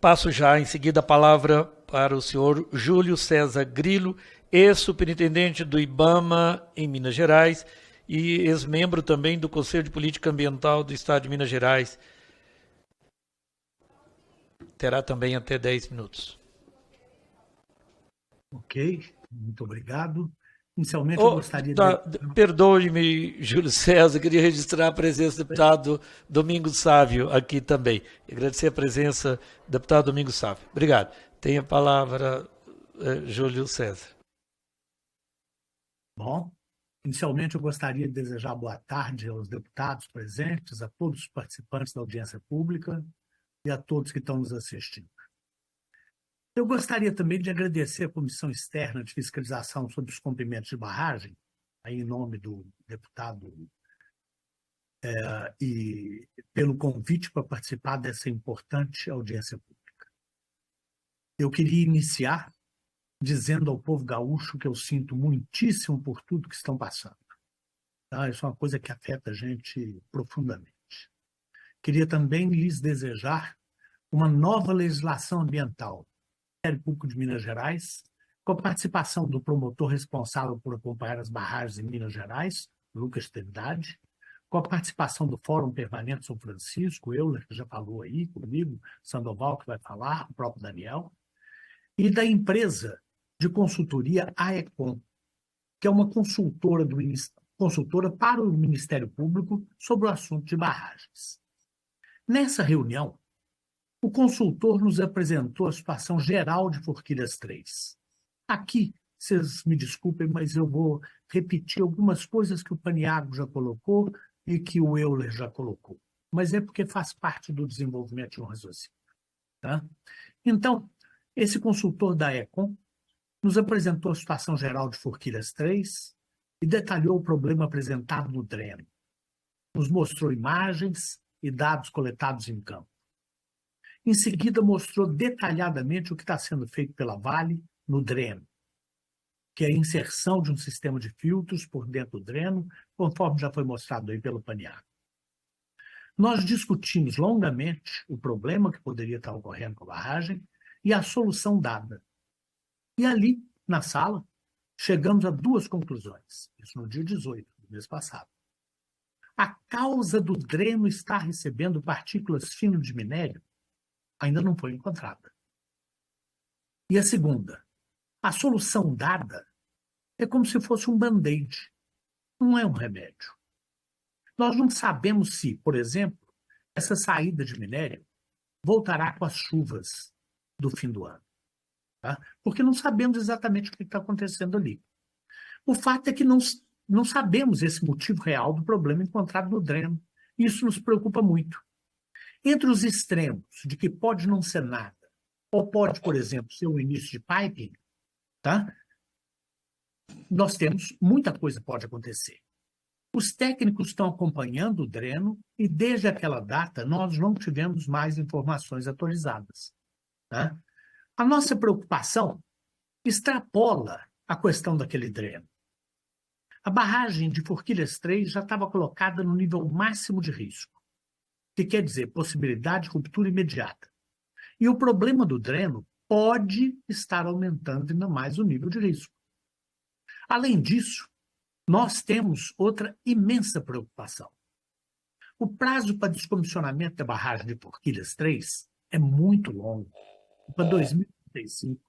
Passo já em seguida a palavra para o senhor Júlio César Grilo, ex-superintendente do IBAMA em Minas Gerais e ex-membro também do Conselho de Política Ambiental do Estado de Minas Gerais. Terá também até 10 minutos. Ok, muito obrigado. Inicialmente, eu gostaria de... Perdoe-me, Júlio César, queria registrar a presença do deputado Domingos Sávio aqui também. Agradecer a presença do deputado Domingos Sávio. Obrigado. Tem a palavra, Júlio César. Bom, inicialmente, eu gostaria de desejar boa tarde aos deputados presentes, a todos os participantes da audiência pública e a todos que estão nos assistindo. Eu gostaria também de agradecer à Comissão Externa de Fiscalização sobre os Cumprimentos de Barragem, aí em nome do deputado, e pelo convite para participar dessa importante audiência pública. Eu queria iniciar dizendo ao povo gaúcho que eu sinto muitíssimo por tudo que estão passando. Tá? Isso é uma coisa que afeta a gente profundamente. Queria também lhes desejar uma nova legislação ambiental Ministério Público de Minas Gerais, com a participação do promotor responsável por acompanhar as barragens em Minas Gerais, Lucas Trindade, com a participação do Fórum Permanente São Francisco, Euler, que já falou aí comigo, Sandoval, que vai falar, o próprio Daniel, e da empresa de consultoria AECOM, que é uma consultora para o Ministério Público sobre o assunto de barragens. Nessa reunião, o consultor nos apresentou a situação geral de Forquilhas 3. Aqui, vocês me desculpem, mas eu vou repetir algumas coisas que o Paniagua já colocou e que o Euler já colocou. Mas é porque faz parte do desenvolvimento de um raciocínio. Tá? Então, esse consultor da ECOM nos apresentou a situação geral de Forquilhas 3 e detalhou o problema apresentado no dreno. Nos mostrou imagens e dados coletados em campo. Em seguida, mostrou detalhadamente o que está sendo feito pela Vale no dreno, que é a inserção de um sistema de filtros por dentro do dreno, conforme já foi mostrado aí pelo Paniagua. Nós discutimos longamente o problema que poderia estar ocorrendo com a barragem e a solução dada. E ali, na sala, chegamos a duas conclusões, isso no dia 18 do mês passado. A causa do dreno estar recebendo partículas finas de minério ainda não foi encontrada. E a segunda, a solução dada é como se fosse um band-aid, não é um remédio. Nós não sabemos se, por exemplo, essa saída de minério voltará com as chuvas do fim do ano, tá? Porque não sabemos exatamente o que está acontecendo ali. O fato é que não sabemos esse motivo real do problema encontrado no dreno. Isso nos preocupa muito. Entre os extremos de que pode não ser nada, ou pode, por exemplo, ser o início de piping, tá? Nós temos muita coisa que pode acontecer. Os técnicos estão acompanhando o dreno e, desde aquela data, nós não tivemos mais informações atualizadas. Tá? A nossa preocupação extrapola a questão daquele dreno. A barragem de Forquilhas 3 já estava colocada no nível máximo de risco, que quer dizer possibilidade de ruptura imediata. E o problema do dreno pode estar aumentando ainda mais o nível de risco. Além disso, nós temos outra imensa preocupação. O prazo para descomissionamento da barragem de Forquilhas 3 é muito longo, para 2035,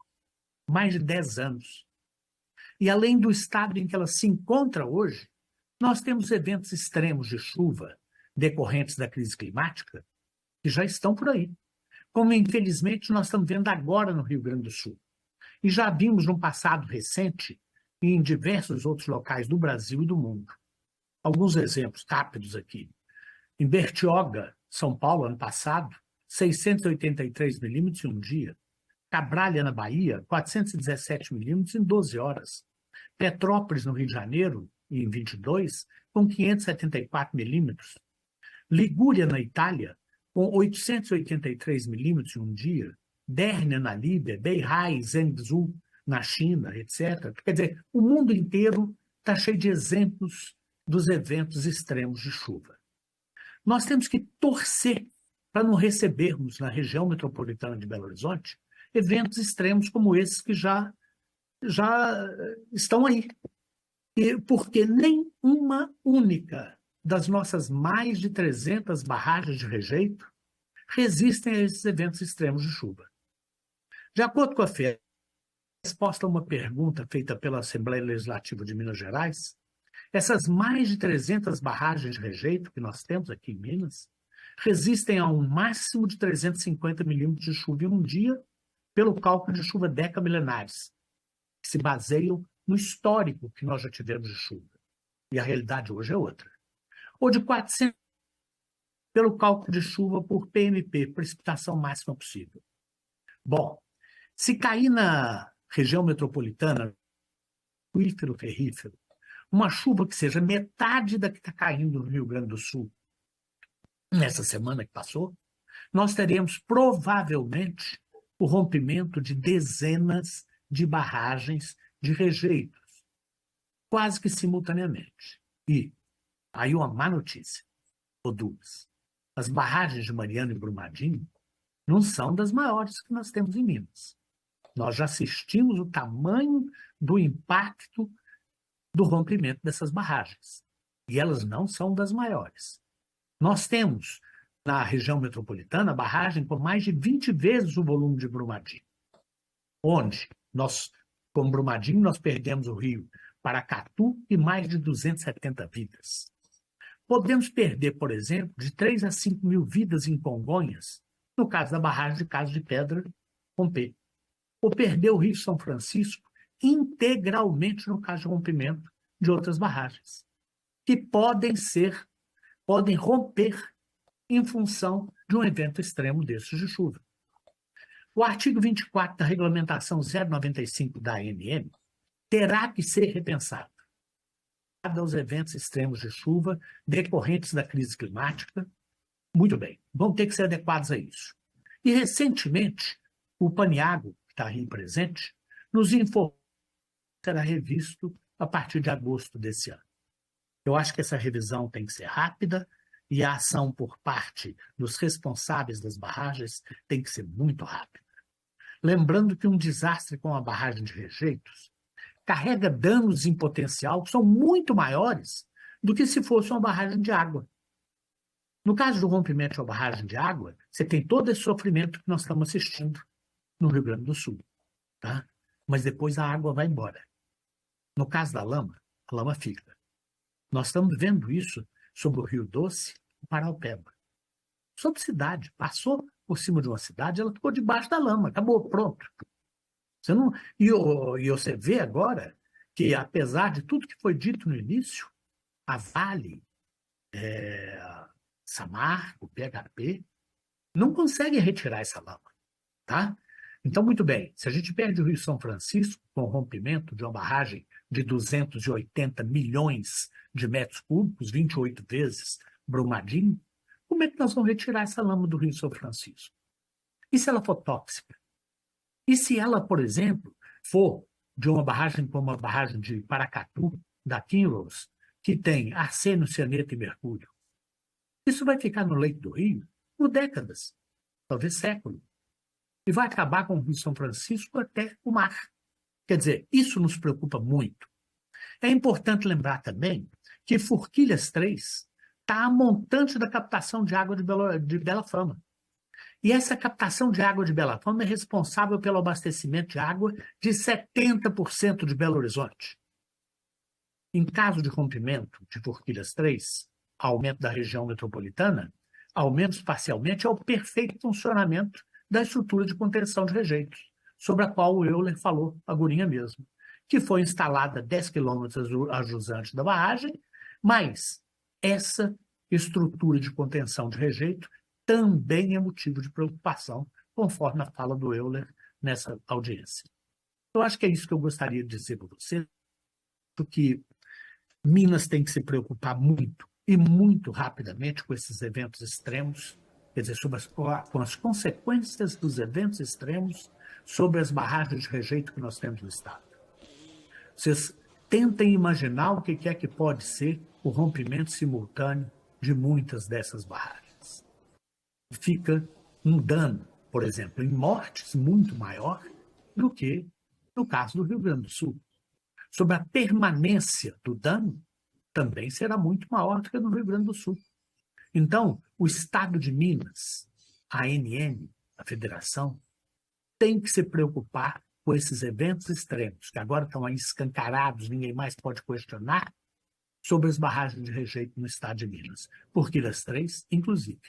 mais de 10 anos. E além do estado em que ela se encontra hoje, nós temos eventos extremos de chuva decorrentes da crise climática que já estão por aí, como infelizmente nós estamos vendo agora no Rio Grande do Sul. E já vimos no passado recente e em diversos outros locais do Brasil e do mundo. Alguns exemplos rápidos aqui. Em Bertioga, São Paulo, ano passado, 683 milímetros em um dia. Cabralha, na Bahia, 417 milímetros em 12 horas. Petrópolis, no Rio de Janeiro, em 22, com 574 milímetros. Ligúria, na Itália, com 883 milímetros em um dia. Dérnia, na Líbia, Beihai, Zhengzhou, na China, etc. Quer dizer, o mundo inteiro está cheio de exemplos dos eventos extremos de chuva. Nós temos que torcer para não recebermos na região metropolitana de Belo Horizonte eventos extremos como esses que já estão aí. E porque nem uma única das nossas mais de 300 barragens de rejeito resistem a esses eventos extremos de chuva. De acordo com a FEA, resposta a uma pergunta feita pela Assembleia Legislativa de Minas Gerais, essas mais de 300 barragens de rejeito que nós temos aqui em Minas resistem a um máximo de 350 milímetros de chuva em um dia, pelo cálculo de chuva decamilenares, que se baseiam no histórico que nós já tivemos de chuva. E a realidade hoje é outra. Ou de 400 pelo cálculo de chuva por PMP, precipitação máxima possível. Bom, se cair na região metropolitana, aquífero ferrífero, uma chuva que seja metade da que está caindo no Rio Grande do Sul nessa semana que passou, nós teremos provavelmente o rompimento de dezenas de barragens de rejeitos, quase que simultaneamente. E aí uma má notícia, ou duas. As barragens de Mariana e Brumadinho não são das maiores que nós temos em Minas. Nós já assistimos o tamanho do impacto do rompimento dessas barragens. E elas não são das maiores. Nós temos, na região metropolitana, barragem com mais de 20 vezes o volume de Brumadinho. Onde nós, com Brumadinho, nós perdemos o rio Paracatu e mais de 270 vidas. Podemos perder, por exemplo, de 3 a 5 mil vidas em Congonhas, no caso da barragem de Caso de Pedra romper. Ou perder o Rio São Francisco integralmente no caso de rompimento de outras barragens, que podem romper em função de um evento extremo desses de chuva. O artigo 24 da Regulamentação 095 da ANM terá que ser repensado aos eventos extremos de chuva decorrentes da crise climática. Muito bem, vão ter que ser adequados a isso. E, recentemente, o Paniagua, que está aí presente, nos informou que será revisto a partir de agosto desse ano. Eu acho que essa revisão tem que ser rápida e a ação por parte dos responsáveis das barragens tem que ser muito rápida. Lembrando que um desastre com a barragem de rejeitos carrega danos em potencial que são muito maiores do que se fosse uma barragem de água. No caso do rompimento de uma barragem de água, você tem todo esse sofrimento que nós estamos assistindo no Rio Grande do Sul. Tá? Mas depois a água vai embora. No caso da lama, a lama fica. Nós estamos vendo isso sobre o Rio Doce e Paraupeba. Sobre cidade. Passou por cima de uma cidade, ela ficou debaixo da lama. Acabou, pronto. Você não... e você vê agora que, apesar de tudo que foi dito no início, a Vale, Samarco, PHP, não consegue retirar essa lama. Tá? Então, muito bem, se a gente perde o Rio São Francisco com o rompimento de uma barragem de 280 milhões de metros cúbicos, 28 vezes Brumadinho, como é que nós vamos retirar essa lama do Rio São Francisco? E se ela for tóxica? E se ela, por exemplo, for de uma barragem como a barragem de Paracatu, da Kinross, que tem arsênio, cianeto e mercúrio? Isso vai ficar no leito do rio por décadas, talvez séculos. E vai acabar com o Rio São Francisco até o mar. Quer dizer, isso nos preocupa muito. É importante lembrar também que Forquilhas 3 está a montante da captação de água de Bela Fama. E essa captação de água de Bela Fama é responsável pelo abastecimento de água de 70% de Belo Horizonte. Em caso de rompimento de Forquilhas 3, aumento da região metropolitana, ao menos parcialmente, é o perfeito funcionamento da estrutura de contenção de rejeitos, sobre a qual o Euler falou agorinha mesmo, que foi instalada 10 quilômetros a jusante da barragem, mas essa estrutura de contenção de rejeito também é motivo de preocupação, conforme a fala do Euler nessa audiência. Eu acho que é isso que eu gostaria de dizer para você, porque Minas tem que se preocupar muito e muito rapidamente com esses eventos extremos, quer dizer, com as consequências dos eventos extremos sobre as barragens de rejeito que nós temos no Estado. Vocês tentem imaginar o que é que pode ser o rompimento simultâneo de muitas dessas barragens. fica um dano, por exemplo, em mortes muito maior do que no caso do Rio Grande do Sul. Sobre a permanência do dano, também será muito maior do que no Rio Grande do Sul. Então, o Estado de Minas, a ANM, a federação, tem que se preocupar com esses eventos extremos, que agora estão aí escancarados, ninguém mais pode questionar, sobre as barragens de rejeito no Estado de Minas. Por Quilas 3, inclusive.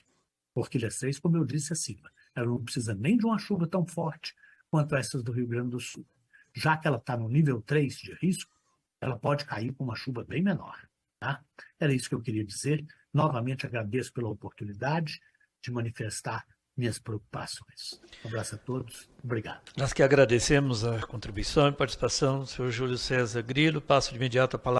Por Quilas 3, como eu disse acima, ela não precisa nem de uma chuva tão forte quanto essas do Rio Grande do Sul. Já que ela está no nível 3 de risco, ela pode cair com uma chuva bem menor. Tá? Era isso que eu queria dizer. Novamente agradeço pela oportunidade de manifestar minhas preocupações. Um abraço a todos. Obrigado. Nós que agradecemos a contribuição e participação do senhor Júlio César Grilo. Passo de imediato a palavra